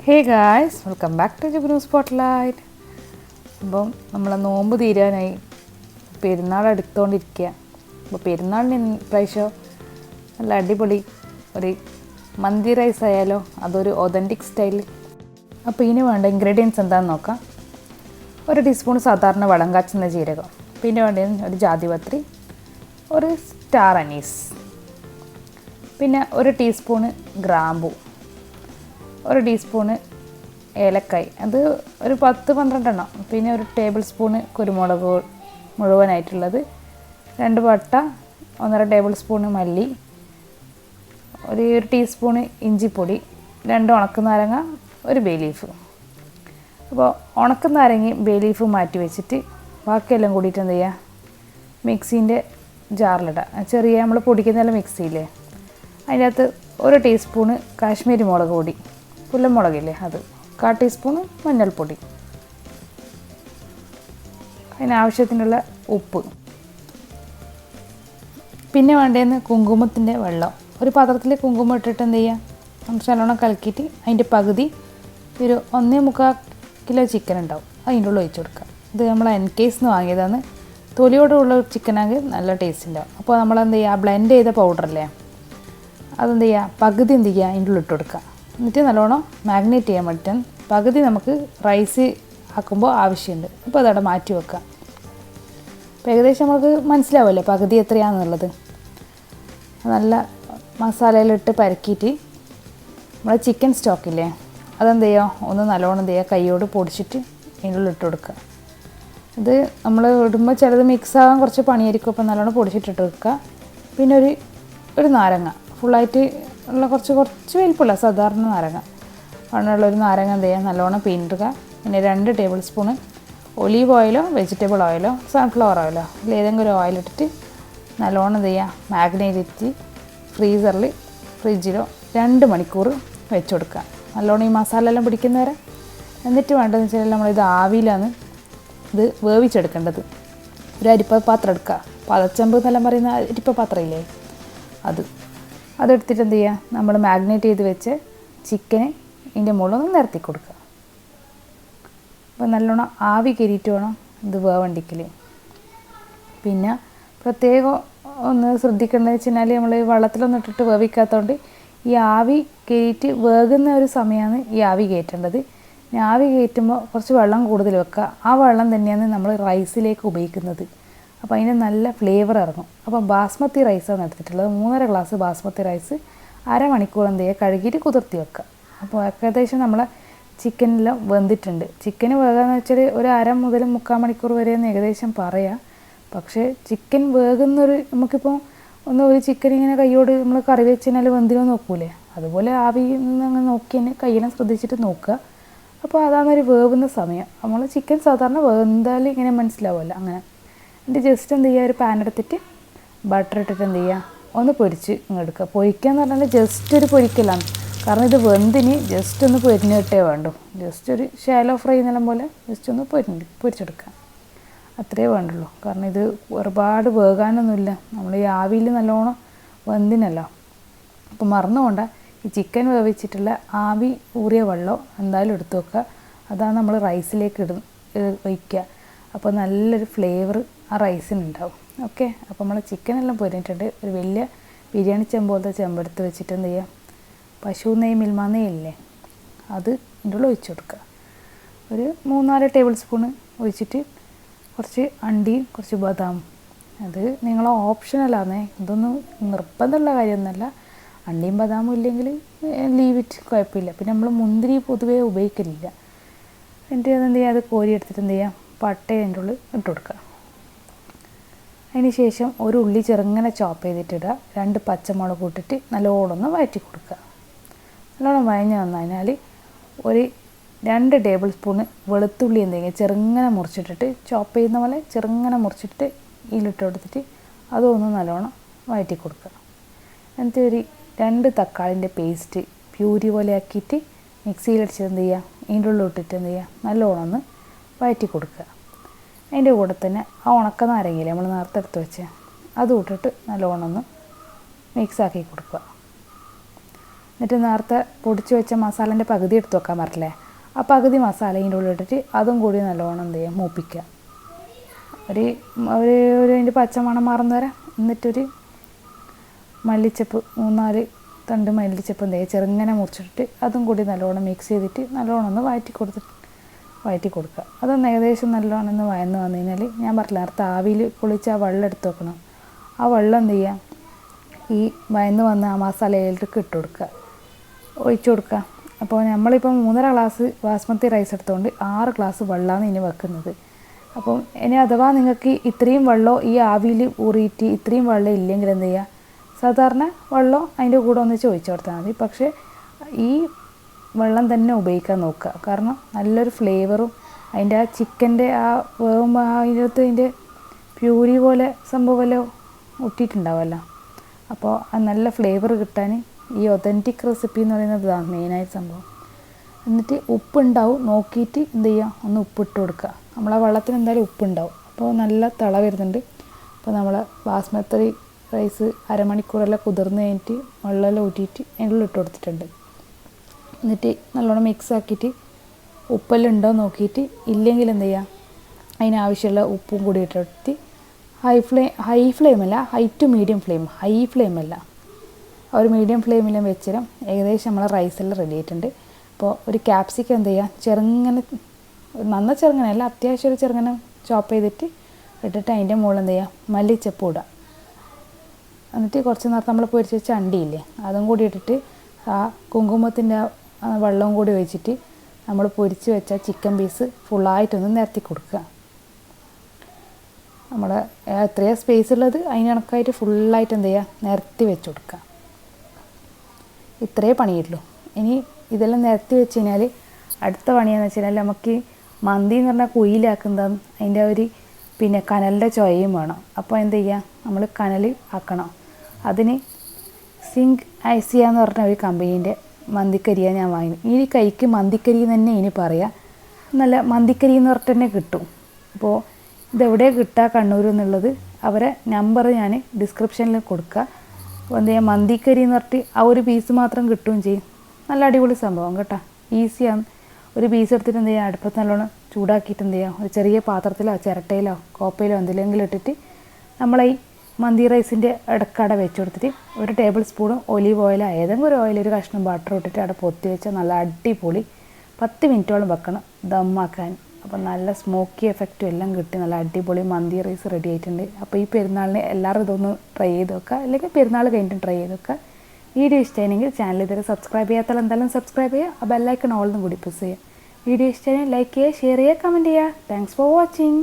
Hey guys, welcome back to Jugunu Spotlight. അപ്പോൾ നമ്മൾ നോമ്പ് തീരാനായി പെരുന്നാൾ അടുത്തുകൊണ്ടിരിക്കുക. അപ്പോൾ പെരുന്നാളിന് പ്രാവശ്യം നല്ല അടിപൊളി ഒരു മന്തി റൈസ് ആയാലോ, അതൊരു ഒതൻറ്റിക് സ്റ്റൈലിൽ. അപ്പോൾ ഇതിന് വേണ്ട ഇൻഗ്രീഡിയൻസ് എന്താണെന്ന് നോക്കാം. 1 ടീസ്പൂൺ സാധാരണ വളം കാച്ചുന്ന ജീരകം, പിന്നെ വേണ്ടത് ഒരു ജാതിപത്രി, ഒരു സ്റ്റാർ അനീസ്, പിന്നെ 1 ടീസ്പൂണ് ഗ്രാമ്പൂ, 1 ടീസ്പൂണ് ഏലക്കായ്, അത് ഒരു 10-12 എണ്ണം, പിന്നെ 1 ടേബിൾ സ്പൂണ് കുരുമുളക് മുഴുവനായിട്ടുള്ളത്, 2 പട്ട, 1.5 ടേബിൾ സ്പൂണ് മല്ലി, 1 ടീസ്പൂണ് ഇഞ്ചിപ്പൊടി, 2 ഉണക്കനാരങ്ങ, 1 ബേ ലീഫ്. അപ്പോൾ ഉണക്കനാരങ്ങയും ബേ ലീഫും മാറ്റി വെച്ചിട്ട് ബാക്കിയെല്ലാം കൂടിയിട്ട് എന്ത് ചെയ്യുക, മിക്സീൻ്റെ ജാറിലിടുക. ചെറിയ നമ്മൾ പൊടിക്കുന്നതെല്ലാം മിക്സിയില്ലേ, അതിൻ്റെ അകത്ത് 1 ടീസ്പൂണ് കാശ്മീരി മുളക് പൊടി, പുല്ലമുളകില്ലേ അത്, 1/4 ടീസ്പൂണ് മഞ്ഞൾപ്പൊടി, അതിനാവശ്യത്തിനുള്ള ഉപ്പ്, പിന്നെ വേണ്ടതെന്ന് കുങ്കുമത്തിൻ്റെ വെള്ളം. ഒരു പാത്രത്തിൽ കുങ്കുമം ഇട്ടിട്ട് എന്ത് ചെയ്യുക, നല്ലോണം കലക്കിയിട്ട് അതിൻ്റെ പകുതി ഒരു 1.25 കിലോ ചിക്കൻ ഉണ്ടാവും, അതിൻ്റെ ഉള്ളിൽ ഒഴിച്ച് കൊടുക്കുക. ഇത് നമ്മൾ NKന്ന് വാങ്ങിയതാണ്. തൊലിയോടുള്ള ചിക്കനാണെങ്കിൽ നല്ല ടേസ്റ്റ് ഉണ്ടാവും. അപ്പോൾ നമ്മളെന്ത് ചെയ്യുക, ബ്ലെൻഡ് ചെയ്ത പൗഡറല്ലേ, അതെന്ത് ചെയ്യുക, പകുതി എന്ത് ചെയ്യുക, അതിൻ്റെ ഉള്ളിൽ ഇട്ട് കൊടുക്കുക. എന്നിട്ട് നല്ലോണം മാഗ്നേറ്റ് ചെയ്യാൻ പറ്റും. പകുതി നമുക്ക് റൈസ് ആക്കുമ്പോൾ ആവശ്യമുണ്ട്. അപ്പോൾ അതവിടെ മാറ്റി വെക്കുക. അപ്പോൾ ഏകദേശം നമുക്ക് മനസ്സിലാവുമല്ലേ പകുതി എത്രയാണെന്നുള്ളത്. നല്ല മസാലയിലിട്ട് പരക്കിയിട്ട് നമ്മൾ ചിക്കൻ സ്റ്റോക്കില്ലേ, അതെന്ത് ചെയ്യുക, ഒന്ന് നല്ലോണം എന്ത് ചെയ്യുക, കൈയോട് പൊടിച്ചിട്ട് അതിൻ്റെ ഉള്ളിൽ ഇട്ട് കൊടുക്കുക. ഇത് നമ്മൾ ഇടുമ്പോൾ ചിലത് മിക്സ് ആകാൻ കുറച്ച് പണിയായിരിക്കും. അപ്പോൾ നല്ലോണം പൊടിച്ചിട്ടിട്ട് വെക്കുക. പിന്നെ ഒരു നാരങ്ങ ഫുള്ളായിട്ട് ഉള്ള കുറച്ച് വലിപ്പമുള്ള സാധാരണ നാരങ്ങ, അങ്ങനെയുള്ളൊരു നാരങ്ങ എന്ത് ചെയ്യുക, നല്ലോണം പിഴിഞ്ഞിടുക. പിന്നെ 2 ടേബിൾ സ്പൂണ് ഒലീവ് ഓയിലോ വെജിറ്റബിൾ ഓയിലോ സൺഫ്ലവർ ഓയിലോ ഏതെങ്കിലും ഒരു ഓയിലിട്ടിട്ട് നല്ലോണം എന്ത് ചെയ്യുക, മാഗ്നേറ്റ് ഫ്രീസറിൽ ഫ്രിഡ്ജിലോ 2 മണിക്കൂർ വെച്ച് കൊടുക്കുക. നല്ലോണം ഈ മസാല എല്ലാം പിടിക്കുന്ന വരെ. എന്നിട്ട് വേണ്ടതെന്ന് വെച്ചാൽ നമ്മളിത് ആവിയിലാണ് ഇത് വേവിച്ചെടുക്കേണ്ടത്. ഒരു അരിപ്പ പാത്രം എടുക്കുക, പതച്ചമ്പ് എന്നെല്ലാം പറയുന്ന അരിപ്പ പാത്രം ഇല്ലേ, അതെടുത്തിട്ട് എന്ത് ചെയ്യുക, നമ്മൾ മാഗ്നേറ്റ് ചെയ്ത് വെച്ച് ചിക്കന് ഇതിൻ്റെ മുകളിലൊന്ന് നിരത്തി കൊടുക്കുക. അപ്പോൾ നല്ലോണം ആവി കയറിയിട്ട് വേണം ഇത് വേവണ്ടിക്കൽ. പിന്നെ പ്രത്യേകം ഒന്ന് ശ്രദ്ധിക്കേണ്ടതെന്ന് വെച്ച് കഴിഞ്ഞാൽ നമ്മൾ വെള്ളത്തിലൊന്നും ഇട്ടിട്ട് വേവിക്കാത്തതുകൊണ്ട് ഈ ആവി കയറിയിട്ട് വേകുന്ന ഒരു സമയമാണ് ഈ ആവി കയറ്റേണ്ടത്. ആവി കയറ്റുമ്പോൾ കുറച്ച് വെള്ളം കൂടുതൽ വെക്കുക. ആ വെള്ളം തന്നെയാണ് നമ്മൾ റൈസിലേക്ക് ഉപയോഗിക്കുന്നത്. അപ്പോൾ അതിന് നല്ല ഫ്ലേവർ ഇറങ്ങും. അപ്പോൾ ബാസ്മതി റൈസാണ് എടുത്തിട്ടുള്ളത്. 3.5 ഗ്ലാസ് ബാസ്മതി റൈസ് അരമണിക്കൂർ എന്ത് ചെയ്യുക, കഴുകിയിട്ട് കുതിർത്തി വെക്കുക. അപ്പോൾ ഏകദേശം നമ്മളെ ചിക്കനെല്ലാം വെന്തിട്ടുണ്ട്. ചിക്കന് വേകാന്ന് വെച്ചാൽ ഒരു 1/2 മുതൽ 3/4 മണിക്കൂർ വരെയെന്ന് ഏകദേശം പറയാം. പക്ഷേ ചിക്കൻ വേകുന്നൊരു നമുക്കിപ്പോൾ ഒരു ചിക്കൻ ഇങ്ങനെ കൈയോട് നമ്മൾ കറി വെച്ച് കഴിഞ്ഞാൽ വെന്തിനോ നോക്കൂലേ, അതുപോലെ ആവി നിന്ന് അങ്ങനെ നോക്കി തന്നെ കയ്യിനെ ശ്രദ്ധിച്ചിട്ട് നോക്കുക. അപ്പോൾ അതാണൊരു വേവുന്ന സമയം. നമ്മൾ ചിക്കൻ സാധാരണ വെന്താൽ ഇങ്ങനെ മനസ്സിലാവുമല്ലോ, അങ്ങനെ. എന്നിട്ട് ജസ്റ്റ് എന്ത് ചെയ്യുക, ഒരു പാൻ എടുത്തിട്ട് ബട്ടർ ഇട്ടിട്ട് എന്ത് ചെയ്യുക, ഒന്ന് പൊരിച്ച് എടുക്കുക. പൊരിക്കുക എന്ന് പറഞ്ഞാൽ ജസ്റ്റ് ഒരു പൊരിക്കലാണ്. കാരണം ഇത് വെന്തിന് ജസ്റ്റ് ഒന്ന് പൊരിഞ്ഞിട്ടേ വേണ്ടൂ. ജസ്റ്റ് ഒരു ഷാലോ ഫ്രൈ എന്നെല്ലാം പോലെ ജസ്റ്റ് ഒന്ന് പൊരിച്ചെടുക്കുക, അത്രയേ വേണ്ടുള്ളൂ. കാരണം ഇത് ഒരുപാട് വേകാനൊന്നുമില്ല, നമ്മൾ ഈ ആവിയിൽ നല്ലോണം വെന്തിനല്ലോ. അപ്പോൾ മറന്നുകൊണ്ട ഈ ചിക്കൻ വേവിച്ചിട്ടുള്ള ആവി ഊറിയ വെള്ളം എന്തായാലും എടുത്ത് വെക്കുക. അതാണ് നമ്മൾ റൈസിലേക്ക് ഒഴിക്കുക. അപ്പോൾ നല്ലൊരു ഫ്ലേവർ ആ റൈസിനുണ്ടാവും. ഓക്കെ, അപ്പോൾ നമ്മൾ ചിക്കനെല്ലാം പൊരിഞ്ഞിട്ടുണ്ട്. ഒരു വലിയ ബിരിയാണി ചെമ്പ് പോലത്തെ ചെമ്പെടുത്ത് വെച്ചിട്ട് എന്ത് ചെയ്യുക, പശു നെയ്യ് മിൽമ നെയ്യില്ലേ, അത് ഇതിൻ്റെ ഉള്ളിൽ ഒഴിച്ച് കൊടുക്കുക. ഒരു 3-4 ടേബിൾ സ്പൂണ് ഒഴിച്ചിട്ട് കുറച്ച് അണ്ടിയും കുറച്ച് ബദാമും, അത് നിങ്ങളെ ഓപ്ഷനല്ലാന്നേ, ഇതൊന്നും നിർബന്ധമുള്ള കാര്യമൊന്നുമല്ല. അണ്ടിയും ബദാമും ഇല്ലെങ്കിൽ ലീവ് ഇറ്റ്, കുഴപ്പമില്ല. പിന്നെ നമ്മൾ മുന്തിരി പൊതുവേ ഉപയോഗിക്കലില്ല. എന്നിട്ട് അതെന്ത് ചെയ്യുക, അത് കോരി എടുത്തിട്ട് എന്ത് ചെയ്യുക, പട്ട അതിൻ്റെ ഉള്ളിൽ ഇട്ട് കൊടുക്കുക. അതിന് ശേഷം ഒരു ഉള്ളി ചെറുങ്ങനെ ചോപ്പ് ചെയ്തിട്ടിടുക. 2 പച്ചമുളക് ഇട്ടിട്ട് നല്ലോണം ഒന്ന് വഴറ്റി കൊടുക്കുക. നല്ലോണം വഴഞ്ഞ് വന്നതിനാൽ ഒരു 2 ടേബിൾ സ്പൂണ് വെളുത്തുള്ളി എന്തെങ്കിലും ചെറുങ്ങനെ മുറിച്ചിട്ടിട്ട്, ചോപ്പ് ചെയ്യുന്ന പോലെ ചെറുങ്ങനെ മുറിച്ചിട്ട് ഇതിലിട്ട് കൊടുത്തിട്ട് അതൊന്ന് നല്ലോണം വഴറ്റി കൊടുക്കുക. എന്നിട്ട് ഒരു 2 തക്കാളിൻ്റെ പേസ്റ്റ് പ്യൂരി പോലെ ആക്കിയിട്ട് മിക്സിയിലടിച്ച് എന്ത് ചെയ്യുക, ഇതിൻ്റെ ഉള്ളിൽ ഇട്ടിട്ട് എന്ത് ചെയ്യുക, നല്ലോണം ഒന്ന് വഴറ്റി കൊടുക്കുക. അതിൻ്റെ കൂടെ തന്നെ ആ ഉണക്ക നാരങ്ങയില്ലേ നമ്മൾ നേരത്തെ എടുത്ത് വെച്ച്, അതും ഇട്ടിട്ട് നല്ലോണം ഒന്ന് മിക്സാക്കി കൊടുക്കുക. എന്നിട്ട് നേരത്തെ പൊടിച്ച് വെച്ച മസാലേൻ്റെ പകുതി എടുത്ത് വെക്കാൻ പറ്റില്ലേ, ആ പകുതി മസാല ഇതിൻ്റെ ഉള്ളിൽ ഇട്ടിട്ട് അതും കൂടി നല്ലോണം എന്ത് ചെയ്യുക മൂപ്പിക്കുക. ഒരു ഒരു അതിൻ്റെ പച്ചമണം മാറുന്ന വരെ. എന്നിട്ടൊരു മല്ലിച്ചപ്പ് 3-4 തണ്ട് മല്ലിച്ചപ്പ് എന്ത് ചെയ്യുക ചെറുങ്ങനെ മുറിച്ചിട്ട് അതും കൂടി നല്ലോണം മിക്സ് ചെയ്തിട്ട് നല്ലോണം ഒന്ന് വഴറ്റി കൊടുക്കുക. അതൊന്ന് ഏകദേശം നല്ലോണം ഒന്ന് വഴന്ന് വന്നു കഴിഞ്ഞാൽ ഞാൻ പറഞ്ഞില്ല നേരത്തെ ആവിയിൽ പൊളിച്ച് ആ വെള്ളം എടുത്ത് വെക്കണം. ആ വെള്ളം എന്ത് ചെയ്യുക ഈ വഴന്ന് വന്ന് ആ മസാലയിലേക്ക് ഇട്ട് കൊടുക്കുക, ഒഴിച്ചു കൊടുക്കുക. അപ്പോൾ നമ്മളിപ്പോൾ 3.5 ഗ്ലാസ് ബാസ്മതി റൈസ് എടുത്തുകൊണ്ട് 6 ഗ്ലാസ് വെള്ളമാണ് ഇനി വെക്കുന്നത്. അപ്പം ഇനി അഥവാ നിങ്ങൾക്ക് ഇത്രയും വെള്ളം ഈ ആവിയിൽ ഊറിയിട്ട് ഇത്രയും വെള്ളം ഇല്ലെങ്കിൽ എന്ത് ചെയ്യുക, സാധാരണ വെള്ളം അതിൻ്റെ കൂടെ ഒന്ന് ചോദിച്ചു കൊടുത്താൽ മതി. പക്ഷേ ഈ വെള്ളം തന്നെ ഉപയോഗിക്കാൻ നോക്കുക. കാരണം നല്ലൊരു ഫ്ലേവറും അതിൻ്റെ ആ ചിക്കൻ്റെ ആ വേവുമ്പോൾ അതിൻ്റെ പ്യൂരി പോലെ സംഭവമല്ലോ ഒട്ടിയിട്ടുണ്ടാവുമല്ലോ. അപ്പോൾ ആ നല്ല ഫ്ലേവർ കിട്ടാൻ ഈ ഒതൻറ്റിക് റെസിപ്പി എന്ന് പറയുന്നത് ഇതാണ് മെയിനായിട്ട് സംഭവം. എന്നിട്ട് ഉപ്പുണ്ടാവും നോക്കിയിട്ട് എന്ത് ചെയ്യുക, ഒന്ന് ഉപ്പിട്ട് കൊടുക്കുക. നമ്മളാ വെള്ളത്തിന് എന്തായാലും ഉപ്പുണ്ടാവും. അപ്പോൾ നല്ല തിള വരുന്നുണ്ട്. അപ്പോൾ നമ്മൾ ബാസ്മതി റൈസ് അരമണിക്കൂറെല്ലാം കുതിർന്ന് കഴിഞ്ഞിട്ട് വെള്ളമെല്ലാം ഊറ്റിയിട്ട് അതിനുള്ളിൽ ഇട്ട് കൊടുത്തിട്ടുണ്ട്. എന്നിട്ട് നല്ലോണം മിക്സ് ആക്കിയിട്ട് ഉപ്പെല്ലാം ഉണ്ടോ നോക്കിയിട്ട് ഇല്ലെങ്കിൽ എന്ത് ചെയ്യുക, അതിനാവശ്യമുള്ള ഉപ്പും കൂടി ഇട്ടിട്ട് ഹൈ ഫ്ലെയിമല്ല, high to medium flame, high ഫ്ലെയിമല്ല, ഒരു മീഡിയം ഫ്ലെയിമിലും വെച്ചിരും. ഏകദേശം നമ്മളെ റൈസെല്ലാം റെഡി ആയിട്ടുണ്ട്. അപ്പോൾ ഒരു ക്യാപ്സിക്കം എന്ത് ചെയ്യുക ചെറുങ്ങനെ, ചെറുങ്ങനല്ല അത്യാവശ്യം ഒരു ചെറുങ്ങനെ ചോപ്പ് ചെയ്തിട്ട് ഇട്ടിട്ട് അതിൻ്റെ മുകളിൽ എന്ത് ചെയ്യുക മല്ലിച്ചപ്പ് ഇടുക. എന്നിട്ട് കുറച്ച് നേരത്തെ നമ്മൾ പൊരിച്ച് വെച്ച അണ്ടിയില്ലേ അതും കൂടി ഇട്ടിട്ട് ആ കുങ്കുമത്തിൻ്റെ വെള്ളവും കൂടി ഒഴിച്ചിട്ട് നമ്മൾ പൊരിച്ച് വെച്ച ചിക്കൻ പീസ് ഫുള്ളായിട്ടൊന്ന് നിരത്തി കൊടുക്കുക. നമ്മൾ എത്രയാണ് സ്പേസ് ഉള്ളത് അതിന് കണക്കായിട്ട് ഫുള്ളായിട്ട് എന്ത് ചെയ്യുക നിരത്തി വെച്ച് കൊടുക്കുക. ഇത്രയേ പണിയുള്ളൂ. ഇനി ഇതെല്ലാം നിരത്തി വെച്ച് കഴിഞ്ഞാൽ അടുത്ത പണിയെന്ന് വെച്ച് കഴിഞ്ഞാൽ നമുക്ക് മന്തി എന്ന് പറഞ്ഞാൽ കുയിലാക്കുന്നത് അതിൻ്റെ ഒരു പിന്നെ കനലിൻ്റെ ചൊയയും വേണം. അപ്പോൾ എന്ത് ചെയ്യുക, നമ്മൾ കനൽ ആക്കണം. അതിന് AYASIA എന്ന് പറഞ്ഞ ഒരു കമ്പനീൻ്റെ മന്തിക്കരിയാണ് ഞാൻ വാങ്ങി. ഈ കൈക്ക് മന്തിക്കരി തന്നെ ഇനി പറയാം, നല്ല മന്തിക്കരി എന്ന് പറഞ്ഞിട്ട് തന്നെ കിട്ടും. അപ്പോൾ ഇതെവിടെ കിട്ടുക കണ്ണൂർ എന്നുള്ളത് അവരെ നമ്പർ ഞാൻ ഡിസ്ക്രിപ്ഷനിൽ കൊടുക്കുക. അപ്പോൾ എന്ത് ചെയ്യുക മന്തിക്കരി എന്ന് പറഞ്ഞിട്ട് ആ ഒരു പീസ് മാത്രം കിട്ടുകയും ചെയ്യും. നല്ല അടിപൊളി സംഭവം കേട്ടോ, ഈസിയാണ്. ഒരു പീസ് എടുത്തിട്ട് എന്ത് ചെയ്യുക അടുപ്പത്ത് നല്ലോണം ചൂടാക്കിയിട്ട് എന്ത് ചെയ്യുക ഒരു ചെറിയ പാത്രത്തിലോ ചിരട്ടയിലോ കോപ്പയിലോ എന്തെങ്കിലും ഇട്ടിട്ട് നമ്മളെ ഈ മന്തി റൈസിൻ്റെ ഇടക്കട വെച്ച് കൊടുത്തിട്ട് ഒരു ടേബിൾ സ്പൂൺ ഒലീവ് ഓയിലോ ഏതെങ്കിലും ഒരു ഓയിൽ ഒരു കഷ്ണം ബട്ടർ ഇട്ടിട്ട് അവിടെ പൊത്തി വെച്ചാൽ നല്ല അടിപൊളി 10 മിനിറ്റോളം വെക്കണം ദമ്മാക്കാൻ. അപ്പോൾ നല്ല സ്മോക്കി എഫക്റ്റും എല്ലാം കിട്ടി നല്ല അടിപൊളി മന്തി റൈസ് റെഡി ആയിട്ടുണ്ട്. അപ്പോൾ ഈ പെരുന്നാളിന് എല്ലാവരും ഇതൊന്ന് ട്രൈ ചെയ്ത് വെക്കുക, അല്ലെങ്കിൽ പെരുന്നാൾ കഴിഞ്ഞിട്ട് ട്രൈ ചെയ്ത് വെക്കുക. വീഡിയോ ഇഷ്ടമായെങ്കിൽ ചാനൽ ഇതുവരെ സബ്സ്ക്രൈബ് ചെയ്യാത്താൽ എന്തായാലും സബ്സ്ക്രൈബ് ചെയ്യുക, ആ ബെല്ലൈക്കൺ ഓൾന്നും കൂടി പ്രസ് ചെയ്യുക. വീഡിയോ ഇഷ്ടമായാൽ ലൈക്ക് ചെയ്യുക, ഷെയർ ചെയ്യുക, കമൻറ്റ് ചെയ്യുക. Thanks for watching.